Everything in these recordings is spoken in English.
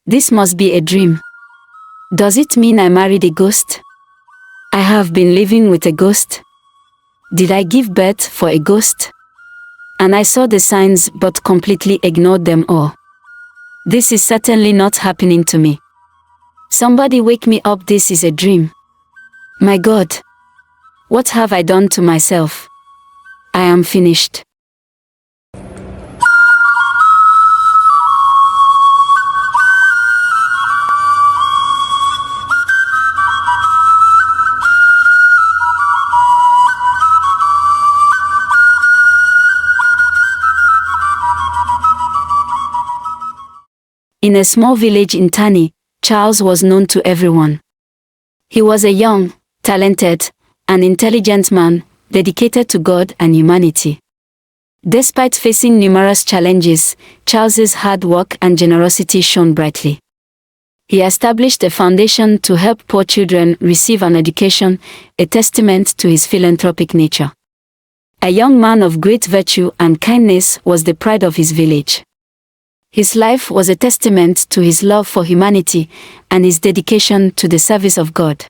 This must be a dream. Does it mean I married a ghost? I have been living with a ghost? Did I give birth for a ghost? And I saw the signs but completely ignored them all. This is certainly not happening to me. Somebody wake me up, this is a dream. My God! What have I done to myself? I am finished. In a small village in Tani, Charles was known to everyone. He was a young, talented, and intelligent man, dedicated to God and humanity. Despite facing numerous challenges, Charles's hard work and generosity shone brightly. He established a foundation to help poor children receive an education, a testament to his philanthropic nature. A young man of great virtue and kindness was the pride of his village. His life was a testament to his love for humanity and his dedication to the service of God.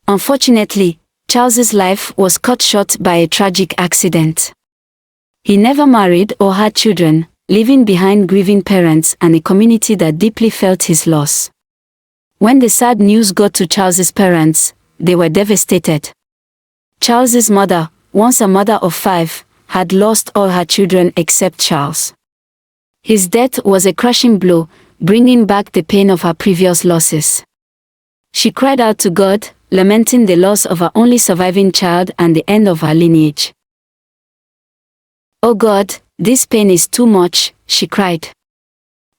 Unfortunately, Charles's life was cut short by a tragic accident. He never married or had children, leaving behind grieving parents and a community that deeply felt his loss. When the sad news got to Charles's parents, they were devastated. Charles's mother, once a mother of 5, had lost all her children except Charles. His death was a crushing blow, bringing back the pain of her previous losses. She cried out to God, lamenting the loss of her only surviving child and the end of her lineage. "Oh God, this pain is too much," she cried.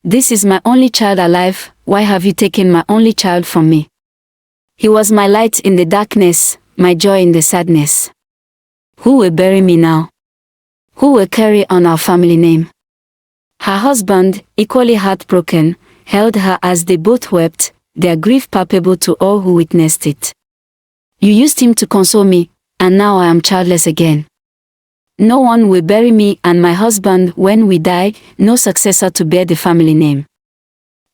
"This is my only child alive, why have you taken my only child from me? He was my light in the darkness, my joy in the sadness. Who will bury me now? Who will carry on our family name?" Her husband, equally heartbroken, held her as they both wept, their grief palpable to all who witnessed it. "You used him to console me, and now I am childless again. No one will bury me and my husband when we die, no successor to bear the family name.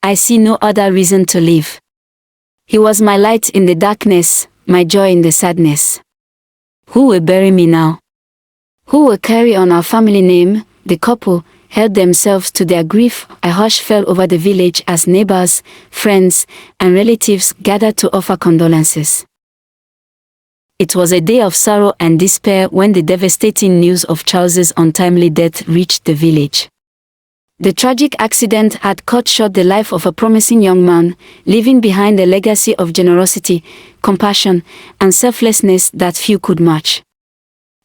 I see no other reason to live. He was my light in the darkness, my joy in the sadness. Who will bury me now? Who will carry on our family name?" The couple held themselves to their grief. A hush fell over the village as neighbors, friends, and relatives gathered to offer condolences. It was a day of sorrow and despair when the devastating news of Charles's untimely death reached the village. The tragic accident had cut short the life of a promising young man, leaving behind a legacy of generosity, compassion, and selflessness that few could match.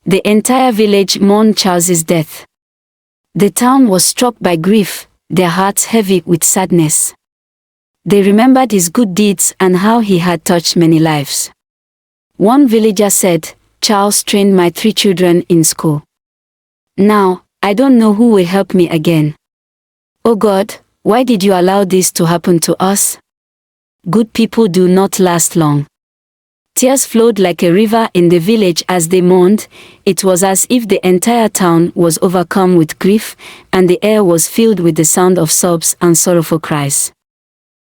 The entire village mourned Charles's death. The town was struck by grief, their hearts heavy with sadness. They remembered his good deeds and how he had touched many lives. One villager said, "Charles trained my 3 children in school. Now, I don't know who will help me again. Oh God, why did you allow this to happen to us? Good people do not last long." Tears flowed like a river in the village as they mourned. It was as if the entire town was overcome with grief, and the air was filled with the sound of sobs and sorrowful cries.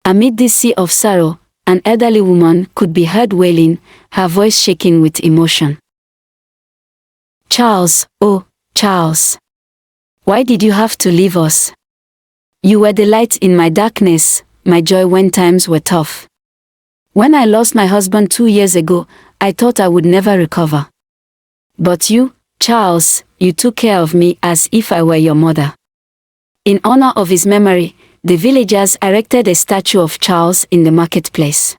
Amid this sea of sorrow, an elderly woman could be heard wailing, her voice shaking with emotion. "Charles, oh, Charles. Why did you have to leave us? You were the light in my darkness, my joy when times were tough. When I lost my husband 2 years ago, I thought I would never recover. But you, Charles, you took care of me as if I were your mother." In honor of his memory, the villagers erected a statue of Charles in the marketplace.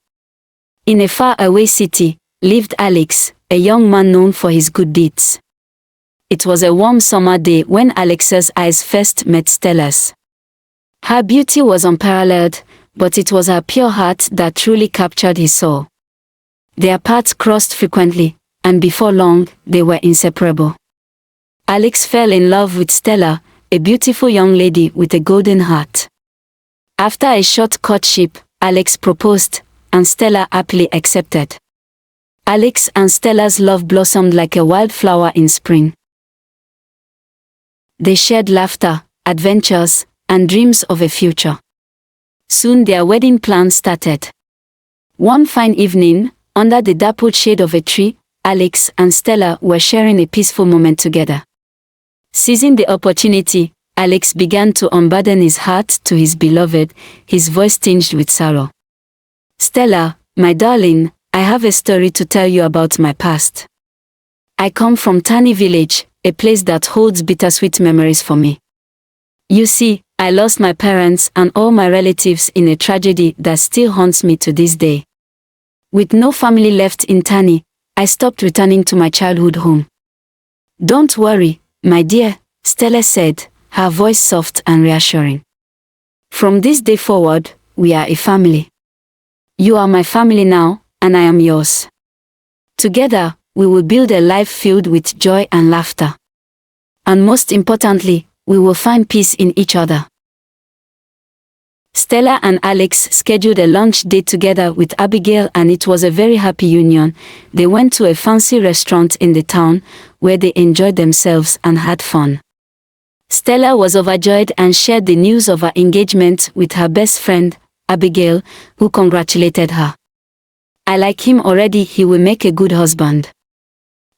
In a far-away city, lived Alex, a young man known for his good deeds. It was a warm summer day when Alex's eyes first met Stella's. Her beauty was unparalleled, but it was her pure heart that truly captured his soul. Their paths crossed frequently, and before long, they were inseparable. Alex fell in love with Stella, a beautiful young lady with a golden heart. After a short courtship, Alex proposed, and Stella happily accepted. Alex and Stella's love blossomed like a wildflower in spring. They shared laughter, adventures, and dreams of a future. Soon their wedding plans started. One fine evening, under the dappled shade of a tree, Alex and Stella were sharing a peaceful moment together. Seizing the opportunity, Alex began to unburden his heart to his beloved, his voice tinged with sorrow. "Stella, my darling, I have a story to tell you about my past. I come from Tani village, a place that holds bittersweet memories for me. You see, I lost my parents and all my relatives in a tragedy that still haunts me to this day. With no family left in Tani, I stopped returning to my childhood home." "Don't worry, my dear," Stella said, her voice soft and reassuring. "From this day forward, we are a family. You are my family now, and I am yours. Together, we will build a life filled with joy and laughter. And most importantly, we will find peace in each other." Stella and Alex scheduled a lunch date together with Abigail, and it was a very happy union. They went to a fancy restaurant in the town, where they enjoyed themselves and had fun. Stella was overjoyed and shared the news of her engagement with her best friend, Abigail, who congratulated her. "I like him already, he will make a good husband."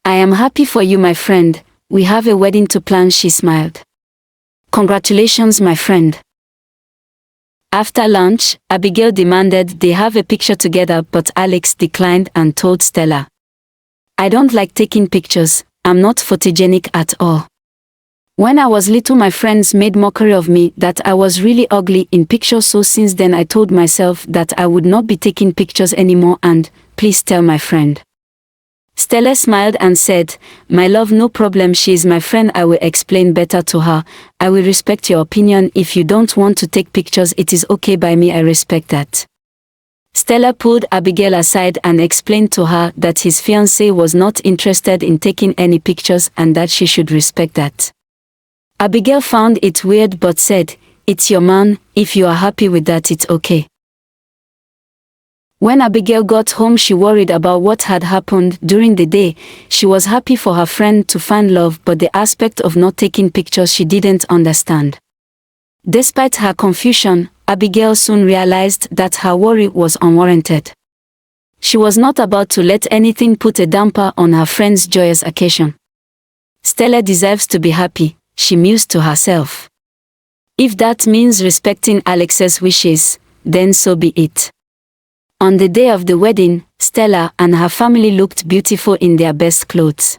"I am happy for you, my friend, we have a wedding to plan," she smiled. "Congratulations, my friend." After lunch, Abigail demanded they have a picture together, but Alex declined and told Stella, "I don't like taking pictures, I'm not photogenic at all. When I was little, my friends made mockery of me that I was really ugly in pictures, so since then I told myself that I would not be taking pictures anymore, and please tell my friend." Stella smiled and said, "My love, no problem, she is my friend, I will explain better to her. I will respect your opinion. If you don't want to take pictures, it is okay by me, I respect that." Stella pulled Abigail aside and explained to her that his fiancée was not interested in taking any pictures and that she should respect that. Abigail found it weird but said, "It's your man, if you are happy with that, it's okay." When Abigail got home, she worried about what had happened during the day. She was happy for her friend to find love, but the aspect of not taking pictures she didn't understand. Despite her confusion, Abigail soon realized that her worry was unwarranted. She was not about to let anything put a damper on her friend's joyous occasion. "Stella deserves to be happy," she mused to herself. "If that means respecting Alex's wishes, then so be it." On the day of the wedding, Stella and her family looked beautiful in their best clothes.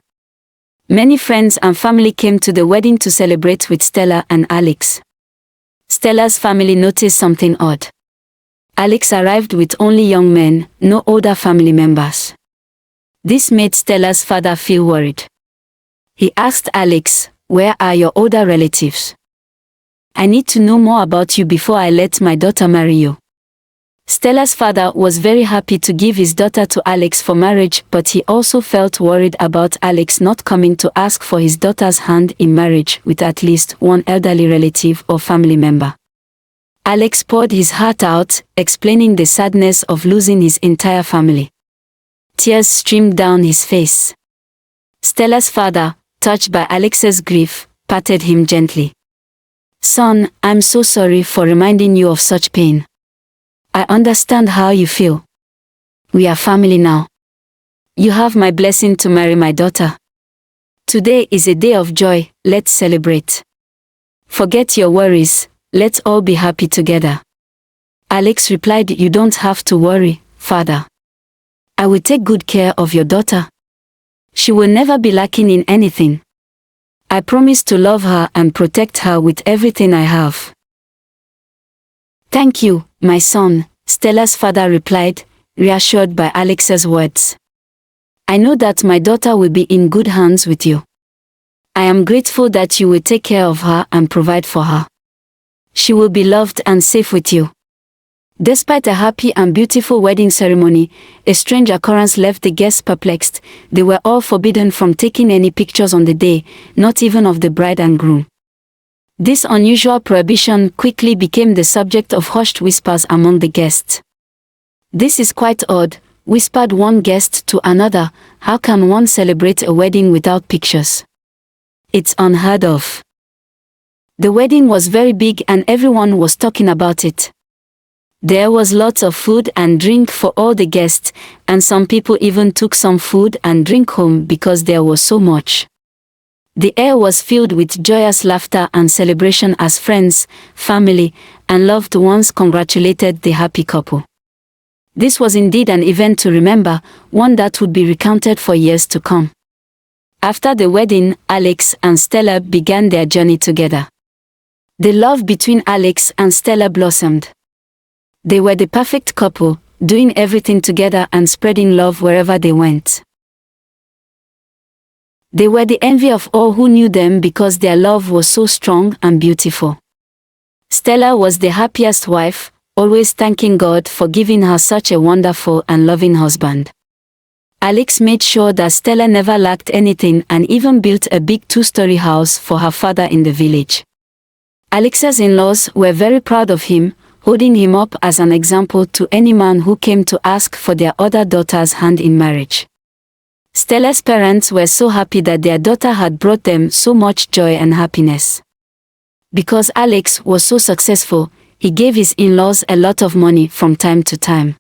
Many friends and family came to the wedding to celebrate with Stella and Alex. Stella's family noticed something odd. Alex arrived with only young men, no older family members. This made Stella's father feel worried. He asked Alex, "Where are your older relatives? I need to know more about you before I let my daughter marry you." Stella's father was very happy to give his daughter to Alex for marriage, but he also felt worried about Alex not coming to ask for his daughter's hand in marriage with at least one elderly relative or family member. Alex poured his heart out, explaining the sadness of losing his entire family. Tears streamed down his face. Stella's father, touched by Alex's grief, patted him gently. "Son, I'm so sorry for reminding you of such pain. I understand how you feel. We are family now. You have my blessing to marry my daughter. Today is a day of joy, let's celebrate. Forget your worries, let's all be happy together." Alex replied, "You don't have to worry, father. I will take good care of your daughter. She will never be lacking in anything. I promise to love her and protect her with everything I have." "Thank you, my son," Stella's father replied, reassured by Alex's words. "I know that my daughter will be in good hands with you. I am grateful that you will take care of her and provide for her. She will be loved and safe with you." Despite a happy and beautiful wedding ceremony, a strange occurrence left the guests perplexed. They were all forbidden from taking any pictures on the day, not even of the bride and groom. This unusual prohibition quickly became the subject of hushed whispers among the guests. "This is quite odd," whispered one guest to another. "How can one celebrate a wedding without pictures? It's unheard of." The wedding was very big and everyone was talking about it. There was lots of food and drink for all the guests, and some people even took some food and drink home because there was so much. The air was filled with joyous laughter and celebration as friends, family, and loved ones congratulated the happy couple. This was indeed an event to remember, one that would be recounted for years to come. After the wedding, Alex and Stella began their journey together. The love between Alex and Stella blossomed. They were the perfect couple, doing everything together and spreading love wherever they went. They were the envy of all who knew them because their love was so strong and beautiful. Stella was the happiest wife, always thanking God for giving her such a wonderful and loving husband. Alex made sure that Stella never lacked anything and even built a big 2-story house for her father in the village. Alex's in-laws were very proud of him, holding him up as an example to any man who came to ask for their other daughter's hand in marriage. Stella's parents were so happy that their daughter had brought them so much joy and happiness. Because Alex was so successful, he gave his in-laws a lot of money from time to time.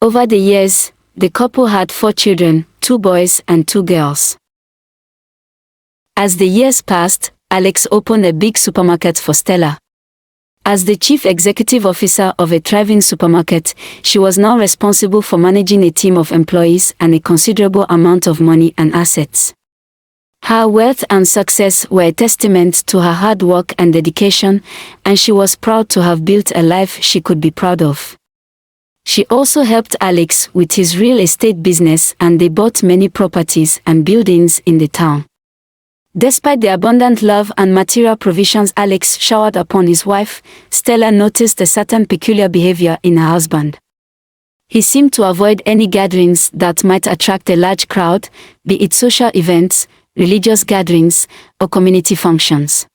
Over the years, the couple had 4 children, 2 boys and 2 girls. As the years passed, Alex opened a big supermarket for Stella. As the chief executive officer of a thriving supermarket, she was now responsible for managing a team of employees and a considerable amount of money and assets. Her wealth and success were a testament to her hard work and dedication, and she was proud to have built a life she could be proud of. She also helped Alex with his real estate business, and they bought many properties and buildings in the town. Despite the abundant love and material provisions Alex showered upon his wife, Stella noticed a certain peculiar behavior in her husband. He seemed to avoid any gatherings that might attract a large crowd, be it social events, religious gatherings, or community functions.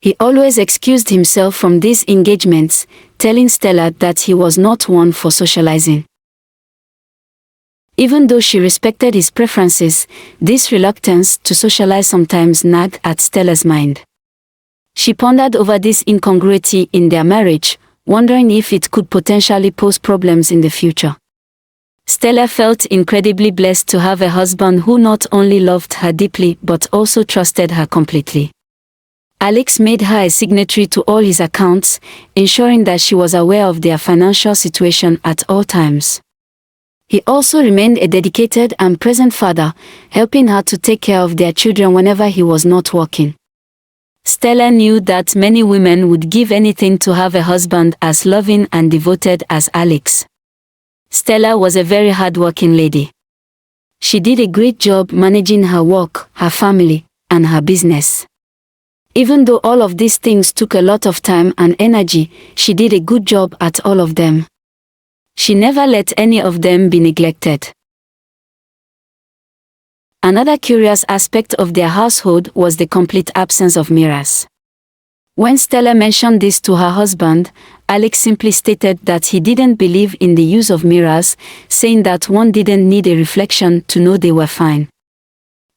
He always excused himself from these engagements, telling Stella that he was not one for socializing. Even though she respected his preferences, this reluctance to socialize sometimes nagged at Stella's mind. She pondered over this incongruity in their marriage, wondering if it could potentially pose problems in the future. Stella felt incredibly blessed to have a husband who not only loved her deeply but also trusted her completely. Alex made her a signatory to all his accounts, ensuring that she was aware of their financial situation at all times. He also remained a dedicated and present father, helping her to take care of their children whenever he was not working. Stella knew that many women would give anything to have a husband as loving and devoted as Alex. Stella was a very hard-working lady. She did a great job managing her work, her family, and her business. Even though all of these things took a lot of time and energy, she did a good job at all of them. She never let any of them be neglected. Another curious aspect of their household was the complete absence of mirrors. When Stella mentioned this to her husband, Alex simply stated that he didn't believe in the use of mirrors, saying that one didn't need a reflection to know they were fine.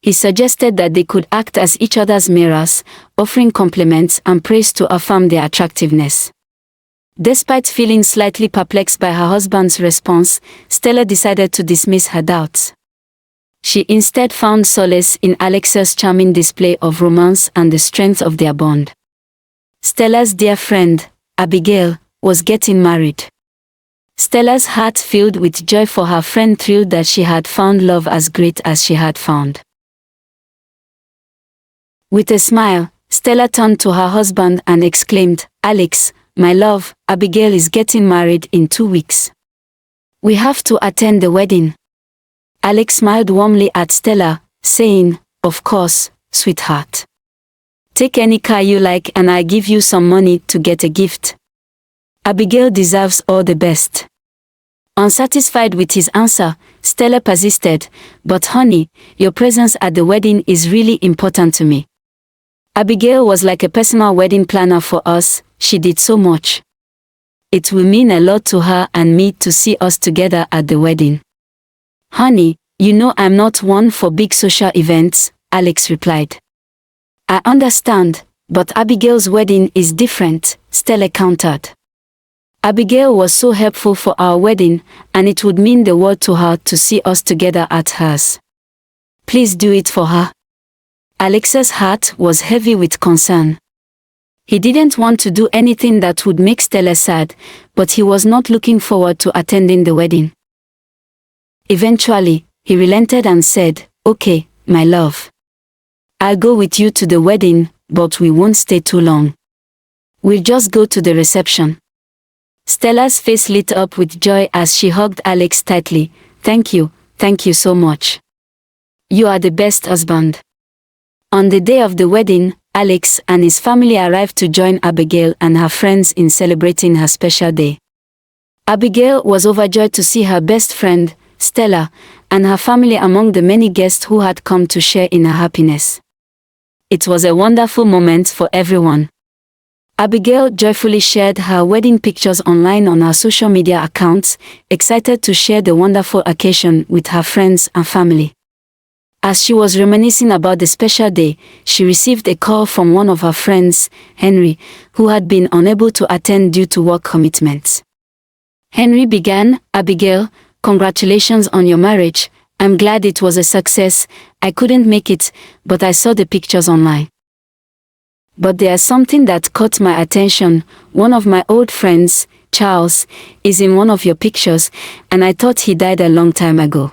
He suggested that they could act as each other's mirrors, offering compliments and praise to affirm their attractiveness. Despite feeling slightly perplexed by her husband's response, Stella decided to dismiss her doubts. She instead found solace in Alex's charming display of romance and the strength of their bond. Stella's dear friend, Abigail, was getting married. Stella's heart filled with joy for her friend, thrilled that she had found love as great as she had found. With a smile, Stella turned to her husband and exclaimed, "Alex, my love, Abigail is getting married in 2 weeks. We have to attend the wedding." Alex smiled warmly at Stella, saying, "Of course, sweetheart. Take any car you like and I'll give you some money to get a gift. Abigail deserves all the best." Unsatisfied with his answer, Stella persisted, "But honey, your presence at the wedding is really important to me. Abigail was like a personal wedding planner for us, she did so much. It will mean a lot to her and me to see us together at the wedding." "Honey, you know I'm not one for big social events," Alex replied. "I understand, but Abigail's wedding is different," Stella countered. Abigail was so helpful for our wedding, and it would mean the world to her to see us together at hers. Please do it for her." Alex's heart was heavy with concern. He didn't want to do anything that would make Stella sad, but he was not looking forward to attending the wedding. Eventually, he relented and said, "Okay, my love. I'll go with you to the wedding, but we won't stay too long. We'll just go to the reception." Stella's face lit up with joy as she hugged Alex tightly. Thank you so much. You are the best husband." On the day of the wedding, Alex and his family arrived to join Abigail and her friends in celebrating her special day. Abigail was overjoyed to see her best friend, Stella, and her family among the many guests who had come to share in her happiness. It was a wonderful moment for everyone. Abigail joyfully shared her wedding pictures online on her social media accounts, excited to share the wonderful occasion with her friends and family. As she was reminiscing about the special day, she received a call from one of her friends, Henry, who had been unable to attend due to work commitments. Henry began, "Abigail, congratulations on your marriage. I'm glad it was a success. I couldn't make it, but I saw the pictures online. But there's something that caught my attention. One of my old friends, Charles, is in one of your pictures, and I thought he died a long time ago.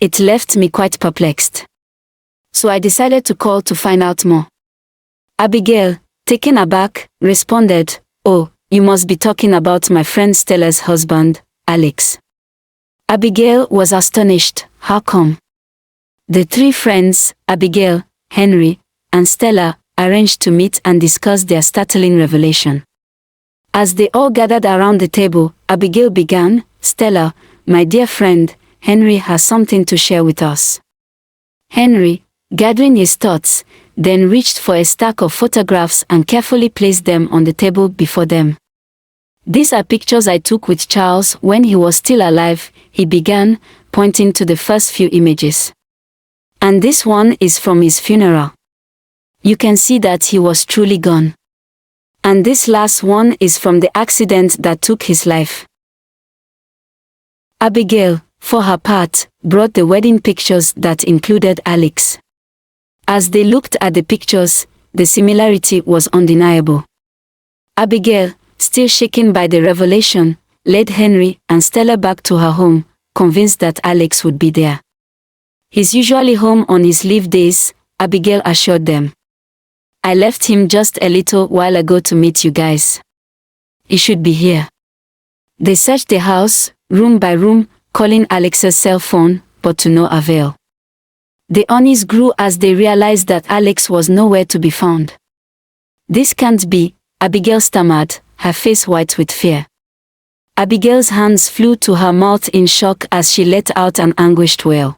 It left me quite perplexed. So I decided to call to find out more." Abigail, taken aback, responded, "Oh, you must be talking about my friend Stella's husband, Alex." Abigail was astonished. How come? The three friends, Abigail, Henry, and Stella, arranged to meet and discuss their startling revelation. As they all gathered around the table, Abigail began, "Stella, my dear friend, Henry has something to share with us." Henry, gathering his thoughts, then reached for a stack of photographs and carefully placed them on the table before them. "These are pictures I took with Charles when he was still alive," he began, pointing to the first few images. "And this one is from his funeral. You can see that he was truly gone. And this last one is from the accident that took his life." Abigail, for her part, brought the wedding pictures that included Alex. As they looked at the pictures, the similarity was undeniable. Abigail, still shaken by the revelation, led Henry and Stella back to her home, convinced that Alex would be there. "He's usually home on his leave days," Abigail assured them. "I left him just a little while ago to meet you guys. He should be here." They searched the house, room by room, calling Alex's cell phone, but to no avail. The unease grew as they realized that Alex was nowhere to be found. "This can't be," Abigail stammered, her face white with fear. Abigail's hands flew to her mouth in shock as she let out an anguished wail.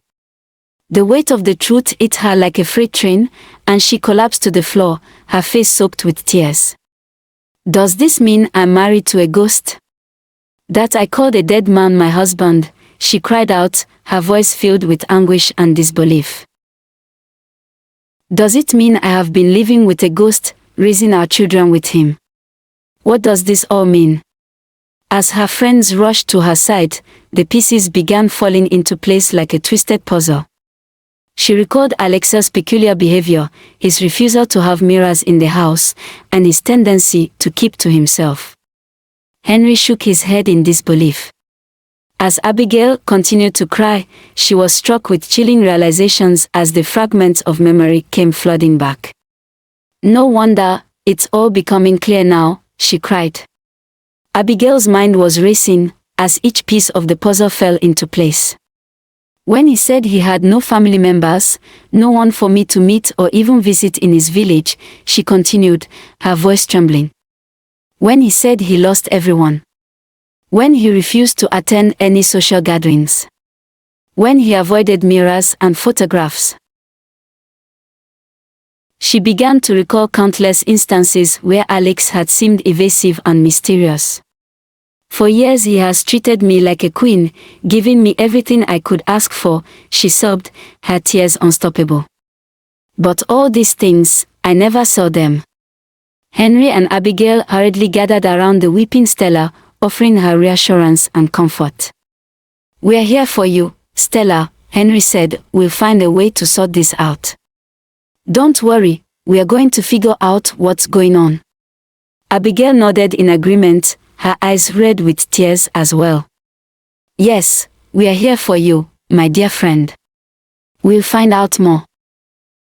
The weight of the truth hit her like a freight train, and she collapsed to the floor, her face soaked with tears. "Does this mean I'm married to a ghost? That I called a dead man my husband?" she cried out, her voice filled with anguish and disbelief. "Does it mean I have been living with a ghost, raising our children with him? What does this all mean?" As her friends rushed to her side, the pieces began falling into place like a twisted puzzle. She recalled Alex's peculiar behavior, his refusal to have mirrors in the house, and his tendency to keep to himself. Henry shook his head in disbelief. As Abigail continued to cry, she was struck with chilling realizations as the fragments of memory came flooding back. "No wonder, it's all becoming clear now," she cried. Abigail's mind was racing, as each piece of the puzzle fell into place. "When he said he had no family members, no one for me to meet or even visit in his village," she continued, her voice trembling. "When he said he lost everyone. When he refused to attend any social gatherings. When he avoided mirrors and photographs." She began to recall countless instances where Alex had seemed evasive and mysterious. "For years he has treated me like a queen, giving me everything I could ask for," she sobbed, her tears unstoppable. "But all these things, I never saw them." Henry and Abigail hurriedly gathered around the weeping Stella, offering her reassurance and comfort. "We're here for you, Stella," Henry said. "We'll find a way to sort this out. Don't worry, we are going to figure out what's going on." Abigail nodded in agreement, her eyes red with tears as well. "Yes, we are here for you, my dear friend. We'll find out more.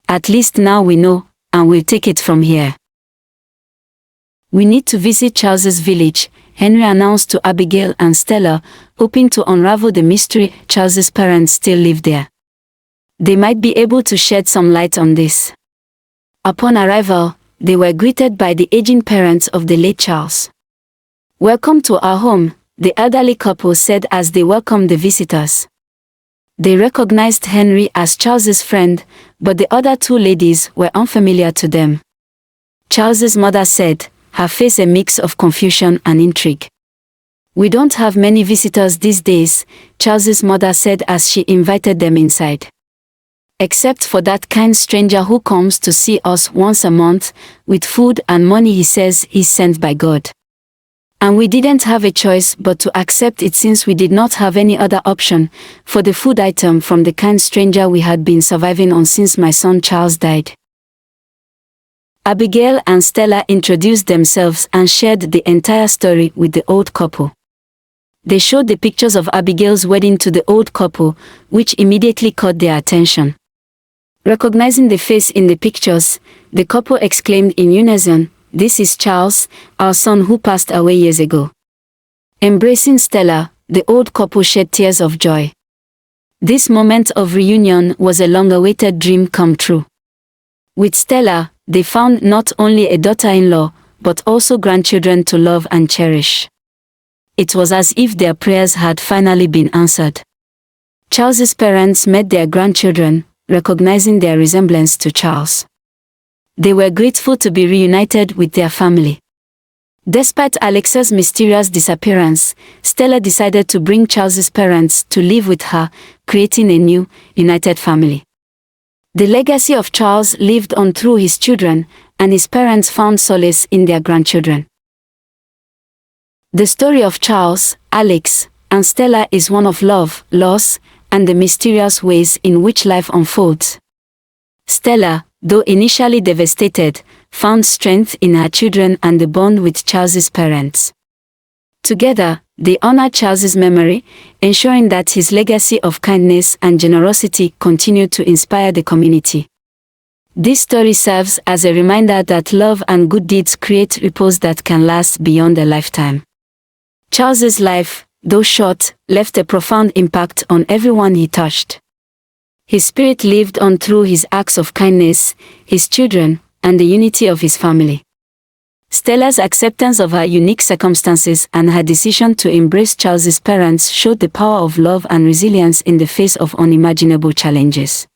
At least now we know, and we'll take it from here." "We need to visit Charles's village," Henry announced to Abigail and Stella, hoping to unravel the mystery. Charles's parents still live there. They might be able to shed some light on this. Upon arrival, they were greeted by the aging parents of the late Charles. "Welcome to our home," the elderly couple said as they welcomed the visitors. They recognized Henry as Charles's friend, but the other two ladies were unfamiliar to them. Charles's mother said, her face a mix of confusion and intrigue. "We don't have many visitors these days," Charles's mother said as she invited them inside. "Except for that kind stranger who comes to see us once a month, with food and money. He says he's sent by God. And we didn't have a choice but to accept it since we did not have any other option for the food item from the kind stranger we had been surviving on since my son Charles died." Abigail and Stella introduced themselves and shared the entire story with the old couple. They showed the pictures of Abigail's wedding to the old couple, which immediately caught their attention. Recognizing the face in the pictures, the couple exclaimed in unison, "This is Charles, our son who passed away years ago." Embracing Stella, the old couple shed tears of joy. This moment of reunion was a long-awaited dream come true. With Stella, they found not only a daughter-in-law, but also grandchildren to love and cherish. It was as if their prayers had finally been answered. Charles's parents met their grandchildren, recognizing their resemblance to Charles. They were grateful to be reunited with their family. Despite Alexa's mysterious disappearance, Stella decided to bring Charles's parents to live with her, creating a new, united family. The legacy of Charles lived on through his children, and his parents found solace in their grandchildren. The story of Charles, Alex, and Stella is one of love, loss, and the mysterious ways in which life unfolds. Stella, though initially devastated, found strength in her children and the bond with Charles's parents. Together, they honor Charles's memory, ensuring that his legacy of kindness and generosity continued to inspire the community. This story serves as a reminder that love and good deeds create ripples that can last beyond a lifetime. Charles's life, though short, left a profound impact on everyone he touched. His spirit lived on through his acts of kindness, his children, and the unity of his family. Stella's acceptance of her unique circumstances and her decision to embrace Charles's parents showed the power of love and resilience in the face of unimaginable challenges.